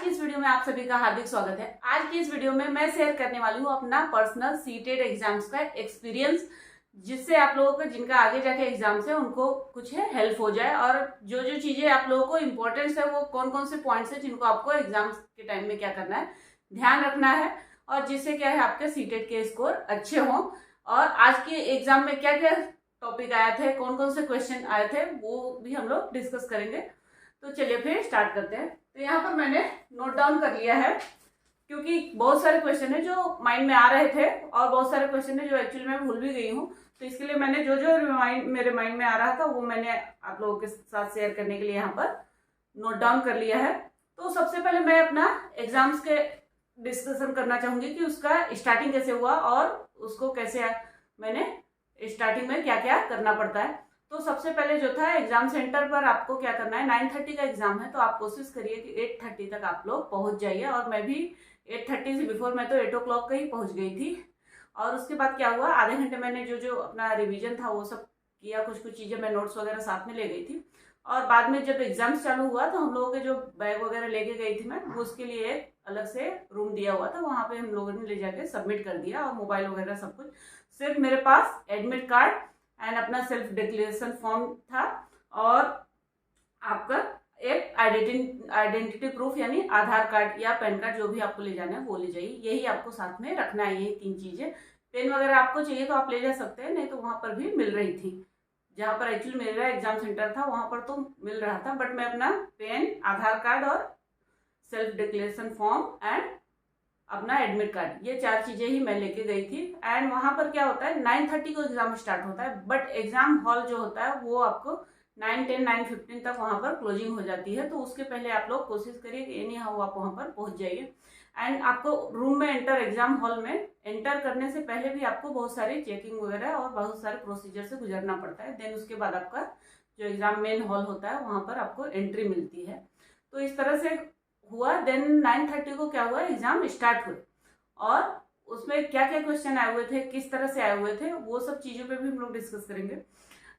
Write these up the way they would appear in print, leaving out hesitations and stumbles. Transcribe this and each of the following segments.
की इस वीडियो में आप सभी का हार्दिक स्वागत है। आज की इस वीडियो में मैं शेयर करने वाली हूँ अपना पर्सनल सीटेड एग्जाम्स का एक्सपीरियंस, जिससे आप लोगों को जिनका आगे जाके एग्जाम्स है उनको कुछ है हेल्प हो जाए, और जो जो चीजें आप लोगों को इम्पोर्टेंस है वो कौन कौन से पॉइंट्स है जिनको आपको एग्जाम्स के टाइम में क्या करना है, ध्यान रखना है, और जिससे क्या है आपके सीटेड के स्कोर अच्छे हों। और आज के एग्जाम में क्या क्या टॉपिक आए थे, कौन कौन से क्वेश्चन आए थे, वो भी हम लोग डिस्कस करेंगे। तो चलिए फिर स्टार्ट करते हैं। तो यहाँ पर मैंने नोट डाउन कर लिया है, क्योंकि बहुत सारे क्वेश्चन है जो माइंड में आ रहे थे और बहुत सारे क्वेश्चन है जो एक्चुअली मैं भूल भी गई हूँ। तो इसके लिए मैंने जो जो मेरे माइंड में आ रहा था वो मैंने आप लोगों के साथ शेयर करने के लिए यहाँ पर नोट डाउन कर लिया है। तो सबसे पहले मैं अपना एग्जाम्स के डिस्कशन करना चाहूंगी कि उसका स्टार्टिंग कैसे हुआ और उसको कैसे मैंने स्टार्टिंग में क्या क्या करना पड़ता है। तो सबसे पहले जो था एग्जाम सेंटर पर आपको क्या करना है, 9:30 का एग्जाम है तो आप कोशिश करिए कि 8:30 तक आप लोग पहुंच जाइए। और मैं भी 8:30 से बिफोर मैं तो 8 o'clock का ही पहुंच गई थी। और उसके बाद क्या हुआ, आधे घंटे मैंने जो जो अपना रिवीजन था वो सब किया, कुछ कुछ चीज़ें मैं नोट्स वगैरह साथ में ले गई थी। और बाद में जब एग्जाम्स चालू हुआ तो हम लोगों के जो बैग वगैरह लेके गई थी मैं, वो उसके लिए एक अलग से रूम दिया हुआ था, वहाँ पे हम लोगों ने ले जाके सबमिट कर दिया। और मोबाइल वगैरह सब कुछ, सिर्फ मेरे पास एडमिट कार्ड एंड अपना सेल्फ डिक्लेरेशन फॉर्म था और आपका एक आइडेंटिटी प्रूफ यानी आधार कार्ड या पैन कार्ड, जो भी आपको ले जाना है वो ले जाइए। यही आपको साथ में रखना है, ये 3 चीजें। पेन वगैरह आपको चाहिए तो आप ले जा सकते हैं, नहीं तो वहां पर भी मिल रही थी। जहां पर एक्चुअली मेरा एग्जाम सेंटर था वहां पर तो मिल रहा था, बट मैं अपना पेन, आधार कार्ड और सेल्फ डिक्लेरेशन फॉर्म एंड अपना एडमिट कार्ड, ये 4 चीजें ही मैं लेके गई थी। एंड वहां पर क्या होता है, 9:30 को एग्जाम स्टार्ट होता है, बट एग्जाम हॉल जो होता है वो आपको 9:10, 9:15 तक वहां पर क्लोजिंग हो जाती है। तो उसके पहले आप लोग कोशिश करिए कि एनी हाउ आप वहां पर पहुंच जाइए। एंड आपको रूम में एंटर, एग्जाम हॉल में एंटर करने से पहले भी आपको बहुत सारी चेकिंग वगैरह और बहुत सारे प्रोसीजर से गुजरना पड़ता है। देन उसके बाद आपका जो एग्जाम मेन हॉल होता है वहां पर आपको एंट्री मिलती है। तो इस तरह से हुआ। देन 9:30 को क्या हुआ, एग्जाम स्टार्ट हुए और उसमें क्या क्या क्वेश्चन आए हुए थे, किस तरह से आए हुए थे, वो सब चीज़ों पे भी हम लोग डिस्कस करेंगे।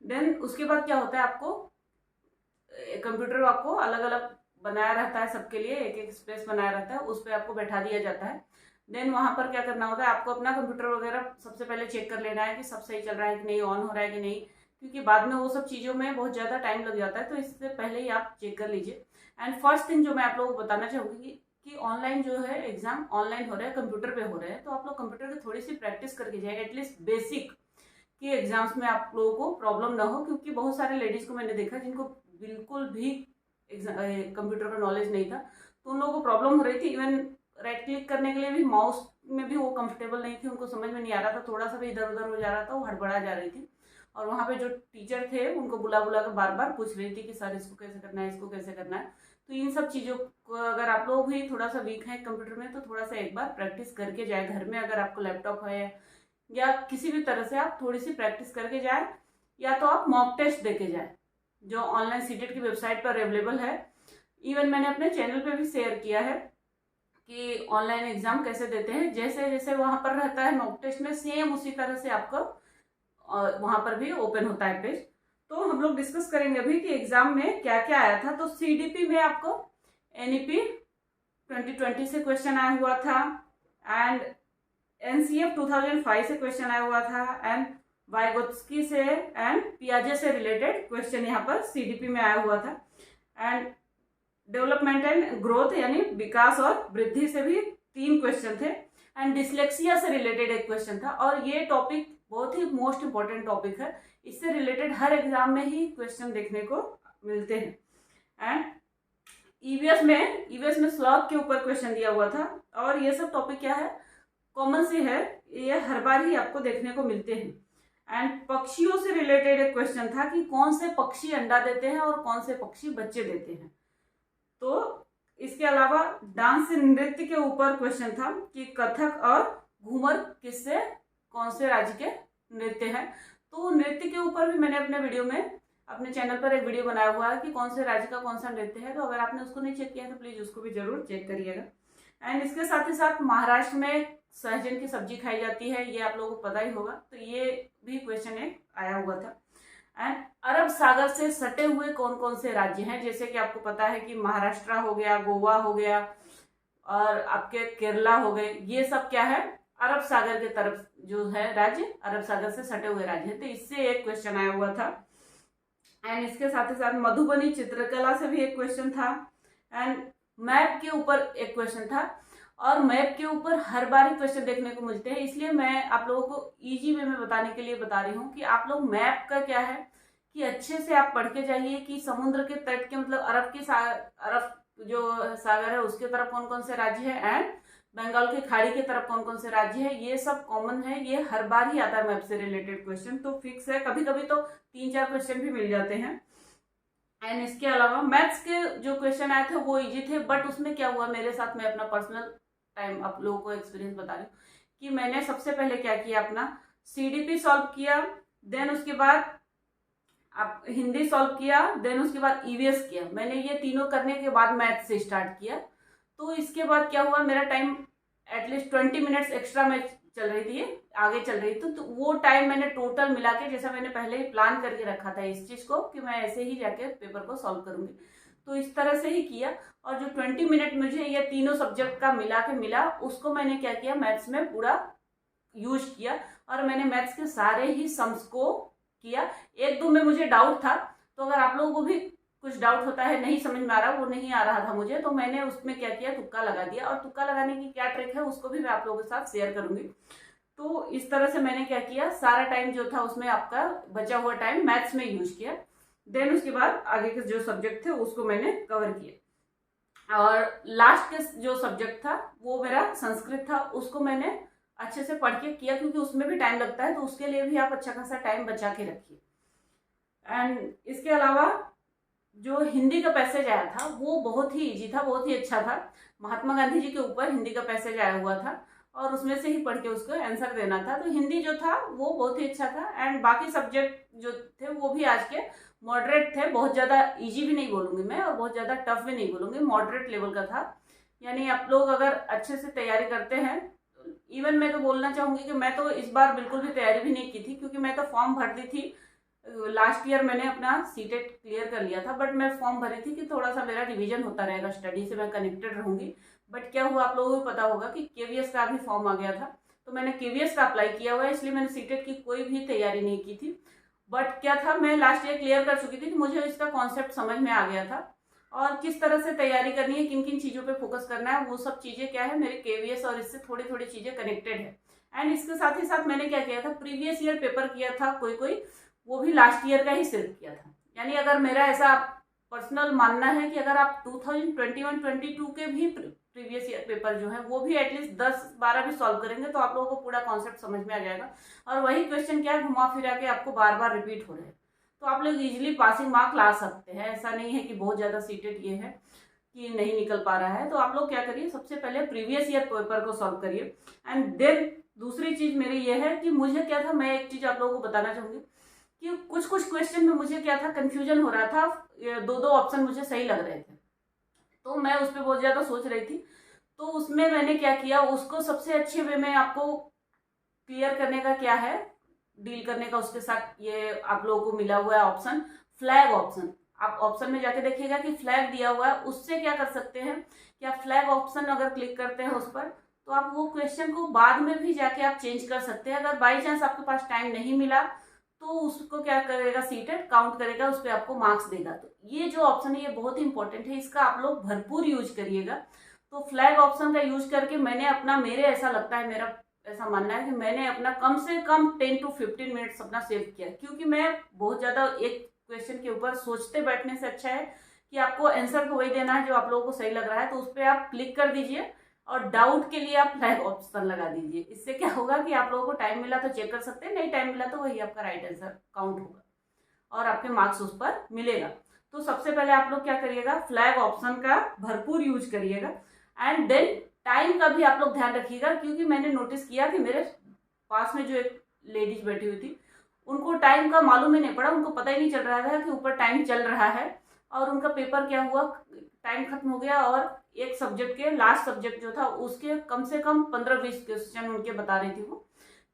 देन उसके बाद क्या होता है, आपको कंप्यूटर आपको अलग अलग बनाया रहता है, सबके लिए एक एक स्पेस बनाया रहता है, उस पर आपको बैठा दिया जाता है। देन वहां पर क्या करना होता है, आपको अपना कंप्यूटर वगैरह सबसे पहले चेक कर लेना है कि सब सही चल रहा है कि नहीं, ऑन हो रहा है कि नहीं, क्योंकि बाद में वो सब चीज़ों में बहुत ज़्यादा टाइम लग जाता है। तो इससे पहले ही आप चेक कर लीजिए। एंड फर्स्ट थिंग जो मैं आप लोगों को बताना चाहूँगी कि ऑनलाइन जो है एग्जाम ऑनलाइन हो रहे हैं, कंप्यूटर पे हो रहे हैं, तो आप लोग कंप्यूटर की थोड़ी सी प्रैक्टिस करके जाए, एटलीस्ट बेसिक, कि एग्जाम्स में आप लोगों को प्रॉब्लम ना हो। क्योंकि बहुत सारे लेडीज को मैंने देखा जिनको बिल्कुल भी कंप्यूटर का नॉलेज नहीं था, तो उन लोगों को प्रॉब्लम हो रही थी। इवन राइट क्लिक करने के लिए भी माउस में भी वो कंफर्टेबल नहीं थी, उनको समझ में नहीं आ रहा था, थोड़ा सा भी इधर उधर हो जा रहा था, वो हड़बड़ा जा रही थी। और वहाँ पे जो टीचर थे उनको बुला बुला कर बार बार पूछ रही थी कि सर इसको कैसे करना है, इसको कैसे करना है। तो इन सब चीज़ों को अगर आप लोग भी थोड़ा सा वीक हैं कंप्यूटर में, तो थोड़ा सा एक बार प्रैक्टिस करके जाए। घर में अगर आपको लैपटॉप है या किसी भी तरह से आप थोड़ी सी प्रैक्टिस करके जाए, या तो आप मॉक टेस्ट देके जाए जो ऑनलाइन सीटेट की वेबसाइट पर अवेलेबल है। इवन मैंने अपने चैनल पे भी शेयर किया है कि ऑनलाइन एग्जाम कैसे देते हैं, जैसे जैसे वहां पर रहता है मॉक टेस्ट में, सेम उसी तरह से आपको वहां पर भी ओपन होता है पेज। तो हम लोग डिस्कस करेंगे अभी कि एग्जाम में क्या क्या आया था। तो सीडीपी में आपको एनईपी 2020 से क्वेश्चन आया हुआ था, एंड एनसीएफ 2005 से क्वेश्चन आया हुआ था, एंड वाइगोत्स्की से एंड पियाजे से रिलेटेड क्वेश्चन यहाँ पर सीडीपी में आया हुआ था। एंड डेवलपमेंट एंड ग्रोथ यानी विकास और वृद्धि से भी 3 क्वेश्चन थे, एंड डिसलेक्सिया से रिलेटेड एक क्वेश्चन था। और ये टॉपिक बहुत ही मोस्ट इंपॉर्टेंट टॉपिक है, इससे रिलेटेड हर एग्जाम में ही क्वेश्चन देखने को मिलते हैं। एंड ईवीएस में स्लॉग के ऊपर क्वेश्चन दिया हुआ था। और ये सब टॉपिक क्या है, कॉमन से है, ये हर बार ही आपको देखने को मिलते हैं। एंड पक्षियों से रिलेटेड एक क्वेश्चन था कि कौन से पक्षी अंडा देते हैं और कौन से पक्षी बच्चे देते हैं। तो इसके अलावा डांस नृत्य के ऊपर क्वेश्चन था कि कथक और घूमर किससे, कौन से राज्य के नृत्य हैं। तो नृत्य के ऊपर भी मैंने अपने वीडियो में, अपने चैनल पर एक वीडियो बनाया हुआ है कि कौन से राज्य का कौन सा नृत्य है। तो अगर आपने उसको नहीं चेक किया है तो प्लीज उसको भी जरूर चेक करिएगा। एंड इसके साथ ही साथ महाराष्ट्र में सहजन की सब्जी खाई जाती है, ये आप लोगों को पता ही होगा, तो ये भी क्वेश्चन एक आया हुआ था। एंड अरब सागर से सटे हुए कौन कौन से राज्य हैं, जैसे कि आपको पता है कि महाराष्ट्र हो गया, गोवा हो गया, और आपके केरला हो गए, ये सब क्या है, अरब सागर के तरफ जो है राज्य, अरब सागर से सटे हुए राज्य है। तो इससे एक क्वेश्चन आया हुआ था। एंड इसके साथ ही साथ मधुबनी चित्रकला से भी एक क्वेश्चन था। एंड मैप के ऊपर एक क्वेश्चन था। और मैप के ऊपर हर बार ही क्वेश्चन देखने को मिलते हैं, इसलिए मैं आप लोगों को इजी वे में बताने के लिए बता रही हूँ कि आप लोग मैप का क्या है कि अच्छे से आप पढ़ के जाइए कि समुद्र के तट के मतलब अरब जो सागर है उसके तरफ कौन कौन से राज्य है, एंड बंगाल की खाड़ी की तरफ कौन कौन से राज्य है। ये सब कॉमन है, ये हर बार ही आता है मैप से रिलेटेड क्वेश्चन, तो फिक्स है। कभी कभी तो 3-4 क्वेश्चन भी मिल जाते हैं। एंड इसके अलावा मैथ्स के जो क्वेश्चन आए थे वो इजी थे, बट उसमें क्या हुआ मेरे साथ, मैं अपना पर्सनल टाइम आप लोगों को एक्सपीरियंस बता रही हूँ कि मैंने सबसे पहले क्या किया, अपना CDP सॉल्व किया, देन उसके बाद आप हिंदी सॉल्व किया, देन उसके बाद EVS किया। मैंने ये तीनों करने के बाद मैथ से स्टार्ट किया। तो इसके बाद क्या हुआ, मेरा टाइम एटलीस्ट 20 मिनट्स एक्स्ट्रा में चल रही थी, आगे चल रही थी। तो वो टाइम मैंने टोटल मिला के, जैसा मैंने पहले ही प्लान करके रखा था इस चीज को कि मैं ऐसे ही जाके पेपर को सॉल्व करूंगी, तो इस तरह से ही किया। और जो 20 मिनट मुझे ये तीनों सब्जेक्ट का मिला के मिला, उसको मैंने क्या किया, मैथ्स में पूरा यूज किया। और मैंने मैथ्स के सारे ही सम्स को किया। 1-2 में मुझे डाउट था, तो अगर आप लोगों को भी कुछ डाउट होता है, नहीं समझ में आ रहा, वो नहीं आ रहा था मुझे, तो मैंने उसमें क्या किया, तुक्का लगा दिया। और तुक्का लगाने की क्या ट्रिक है उसको भी मैं आप लोगों के साथ शेयर करूंगी। तो इस तरह से मैंने क्या किया, सारा टाइम जो था उसमें आपका बचा हुआ टाइम मैथ्स में यूज किया। देन उसके बाद आगे के जो सब्जेक्ट थे उसको मैंने कवर किया। और लास्ट के जो सब्जेक्ट था वो मेरा संस्कृत था, उसको मैंने अच्छे से पढ़ के किया, क्योंकि उसमें भी टाइम लगता है, तो उसके लिए भी आप अच्छा खासा टाइम बचा के रखिए। एंड इसके अलावा जो हिंदी का पैसेज आया था वो बहुत ही इजी था, बहुत ही अच्छा था। महात्मा गांधी जी के ऊपर हिंदी का पैसेज आया हुआ था, और उसमें से ही पढ़ के उसको आंसर देना था। तो हिंदी जो था वो बहुत ही अच्छा था। एंड बाकी सब्जेक्ट जो थे वो भी आज के मॉडरेट थे, बहुत ज़्यादा इजी भी नहीं बोलूँगी मैं और बहुत ज़्यादा टफ भी नहीं बोलूँगी, मॉडरेट लेवल का था। यानी आप लोग अगर अच्छे से तैयारी करते हैं, इवन मैं तो बोलना चाहूँगी कि मैं तो इस बार बिल्कुल भी तैयारी भी नहीं की थी, क्योंकि मैं तो फॉर्म भर दी थी। लास्ट ईयर मैंने अपना सीटेट क्लियर कर लिया था, बट मैं फॉर्म भरी थी कि थोड़ा सा मेरा रिवीजन होता रहेगा, स्टडी से मैं कनेक्टेड रहूँगी। बट क्या हुआ, आप लोगों को पता होगा कि KVS का भी फॉर्म आ गया था, तो मैंने KVS का अप्लाई किया हुआ है, इसलिए मैंने सीटेट की कोई भी तैयारी नहीं की थी। बट क्या था, मैं लास्ट ईयर क्लियर कर चुकी थी, तो मुझे इसका कॉन्सेप्ट समझ में आ गया था, और किस तरह से तैयारी करनी है, किन किन चीज़ों पे फोकस करना है, वो सब चीज़ें क्या है मेरे KVS और इससे थोड़ी थोड़ी चीज़ें कनेक्टेड है। एंड इसके साथ ही साथ मैंने क्या किया था, प्रीवियस ईयर पेपर किया था कोई वो भी लास्ट ईयर का ही सिर्फ किया था। यानी अगर मेरा ऐसा पर्सनल मानना है कि अगर आप 2021-22 के भी प्रीवियस ईयर पेपर जो है वो भी एटलीस्ट 10-12 भी सॉल्व करेंगे, तो आप लोगों को पूरा कॉन्सेप्ट समझ में आ जाएगा। और वही क्वेश्चन क्या घुमा फिरा के आपको बार बार रिपीट हो रहे हैं, तो आप लोग इजिली पासिंग मार्क ला सकते हैं। ऐसा नहीं है कि बहुत ज़्यादा सीटेड ये है कि नहीं निकल पा रहा है। तो आप लोग क्या करिए, सबसे पहले प्रीवियस ईयर पेपर को सॉल्व करिए। एंड देन दूसरी चीज़ मेरी ये है कि मुझे क्या था, मैं एक चीज़ आप लोगों को बताना चाहूँगी कि कुछ क्वेश्चन में मुझे क्या था, कंफ्यूजन हो रहा था, 2-2 ऑप्शन मुझे सही लग रहे थे, तो मैं उस पर बहुत ज़्यादा सोच रही थी। तो उसमें मैंने क्या किया, उसको सबसे अच्छे वे में आपको क्लियर करने का क्या है, डील करने का उसके साथ, ये आप लोगों को मिला हुआ है ऑप्शन, फ्लैग ऑप्शन। आप ऑप्शन में जाके देखिएगा कि फ्लैग दिया हुआ है, उससे क्या कर सकते हैं कि आप फ्लैग ऑप्शन अगर क्लिक करते हैं उस पर, तो आप वो क्वेश्चन को बाद में भी जाके आप चेंज कर सकते हैं। अगर बाई चांस आपके पास टाइम नहीं मिला तो उसको क्या करेगा, सीटेड काउंट करेगा, उस पर आपको मार्क्स देगा। तो ये जो ऑप्शन है ये बहुत ही इंपॉर्टेंट है, इसका आप लोग भरपूर यूज करिएगा। तो फ्लैग ऑप्शन का यूज करके मैंने अपना, मेरे ऐसा लगता है, मेरा ऐसा मानना है कि मैंने अपना कम से कम 10 to 15 मिनट्स अपना सेव किया, क्योंकि मैं बहुत ज़्यादा एक क्वेश्चन के ऊपर सोचते बैठने से अच्छा है कि आपको आंसर तो वही देना है जो आप लोगों को सही लग रहा है, तो उस पर आप क्लिक कर दीजिए और डाउट के लिए आप फ्लैग ऑप्शन लगा दीजिए। इससे क्या होगा कि आप लोगों को टाइम मिला तो चेक कर सकते हैं, नहीं टाइम मिला तो वही आपका राइट आंसर काउंट होगा और आपके मार्क्स उस पर मिलेगा। तो सबसे पहले आप लोग क्या करिएगा, फ्लैग ऑप्शन का भरपूर यूज करिएगा। एंड देन टाइम का भी आप लोग ध्यान रखिएगा, क्योंकि मैंने नोटिस किया कि मेरे पास में जो एक लेडीज बैठी हुई थी, उनको टाइम का मालूम ही नहीं पड़ा, उनको पता ही नहीं चल रहा था कि ऊपर टाइम चल रहा है, और उनका पेपर क्या हुआ, टाइम खत्म हो गया, और एक सब्जेक्ट के लास्ट सब्जेक्ट जो था उसके कम से कम 15-20 क्वेश्चन उनके बता रही थी वो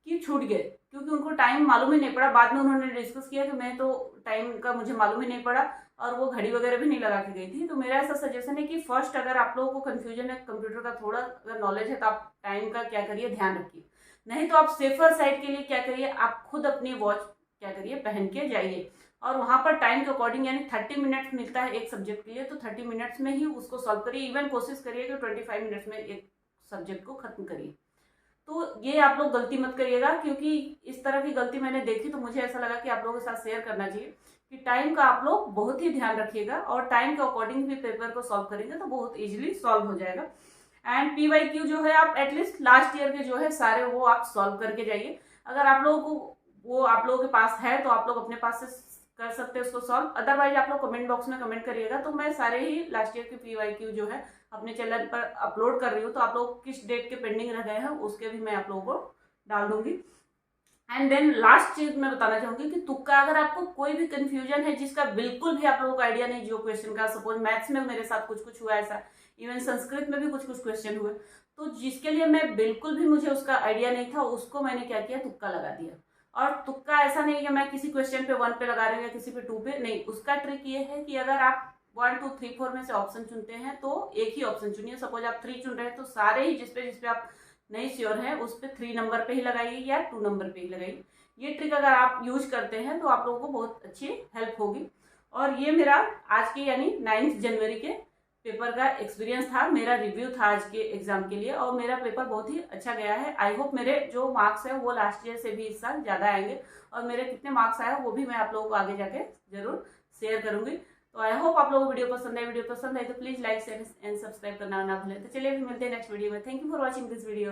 कि छूट गए, क्योंकि उनको टाइम मालूम ही नहीं पड़ा। बाद में उन्होंने डिस्कस किया कि मैं तो टाइम का मुझे मालूम ही नहीं पड़ा, और वो घड़ी वगैरह भी नहीं लगा के गई थी। तो मेरा ऐसा सजेशन है कि फर्स्ट अगर आप लोगों को कंफ्यूजन है कंप्यूटर का, थोड़ा अगर नॉलेज है, तो आप टाइम का क्या करिए, ध्यान रखिए। नहीं तो आप सेफर साइड के लिए क्या करिए, आप खुद अपनी वॉच क्या करिए, पहन के जाइए और वहां पर टाइम के अकॉर्डिंग, यानी 30 मिनट्स मिलता है एक सब्जेक्ट के लिए, तो 30 मिनट्स में ही उसको सॉल्व करिए। इवन कोशिश करिए कि 25 मिनट्स में एक सब्जेक्ट को खत्म करिए। तो ये आप लोग गलती मत करिएगा, क्योंकि इस तरह की गलती मैंने देखी तो मुझे ऐसा लगा कि आप लोगों के साथ शेयर करना चाहिए कि टाइम का आप लोग बहुत ही ध्यान रखिएगा और टाइम के अकॉर्डिंग भी पेपर को सॉल्व करेंगे तो बहुत इजीली सॉल्व हो जाएगा। एंड PYQ जो है आप एटलीस्ट लास्ट ईयर के जो है सारे वो आप सॉल्व करके जाइए। अगर आप लोगों को वो आप लोगों के पास है तो आप लोग अपने पास से कर सकते हैं उसको सॉल्व, अदरवाइज आप लोग कमेंट बॉक्स में कमेंट करिएगा। तो मैं सारे ही लास्ट ईयर के PYQ जो है अपने चैनल पर अपलोड कर रही हूँ, तो आप लोग किस डेट के पेंडिंग रह गए हैं उसके भी मैं आप लोगों को डाल दूंगी। एंड देन लास्ट चीज मैं बताना चाहूंगी कि तुक्का, अगर आपको कोई भी कंफ्यूजन है जिसका बिल्कुल भी आप लोगों को आइडिया नहीं, जो क्वेश्चन का, सपोज मैथ्स में मेरे साथ कुछ कुछ हुआ ऐसा, इवन संस्कृत में भी कुछ कुछ क्वेश्चन हुए, तो जिसके लिए मैं बिल्कुल भी मुझे उसका आइडिया नहीं था, उसको मैंने क्या किया, तुक्का लगा दिया। और तुक्का ऐसा नहीं है मैं किसी क्वेश्चन पे 1 पे लगा रही हूँ या किसी पे 2 पे, नहीं। उसका ट्रिक ये है कि अगर आप 1 2 3 4 में से ऑप्शन चुनते हैं तो एक ही ऑप्शन चुनिए। सपोज आप 3 चुन रहे हैं तो सारे ही जिसपे आप नहीं श्योर है उस पर 3 नंबर पे ही लगाइए या 2 नंबर पे ही लगाइए। ये ट्रिक अगर आप यूज करते हैं तो आप लोगों को बहुत अच्छी हेल्प होगी। और ये मेरा आज के यानी 9 जनवरी के पेपर का एक्सपीरियंस था, मेरा रिव्यू था आज के एग्जाम के लिए, और मेरा पेपर बहुत ही अच्छा गया है। आई होप मेरे जो मार्क्स है वो लास्ट ईयर से भी इस साल ज्यादा आएंगे, और मेरे कितने मार्क्स आए वो भी मैं आप लोगों को आगे जाके जरूर शेयर करूंगी। तो आई होप आप लोगों को वीडियो पसंद है। वीडियो पसंद है तो please like share and subscribe करना ना भूलें। तो चलिए फिर मिलते हैं नेक्स्ट वीडियो में। Thank you for watching this video.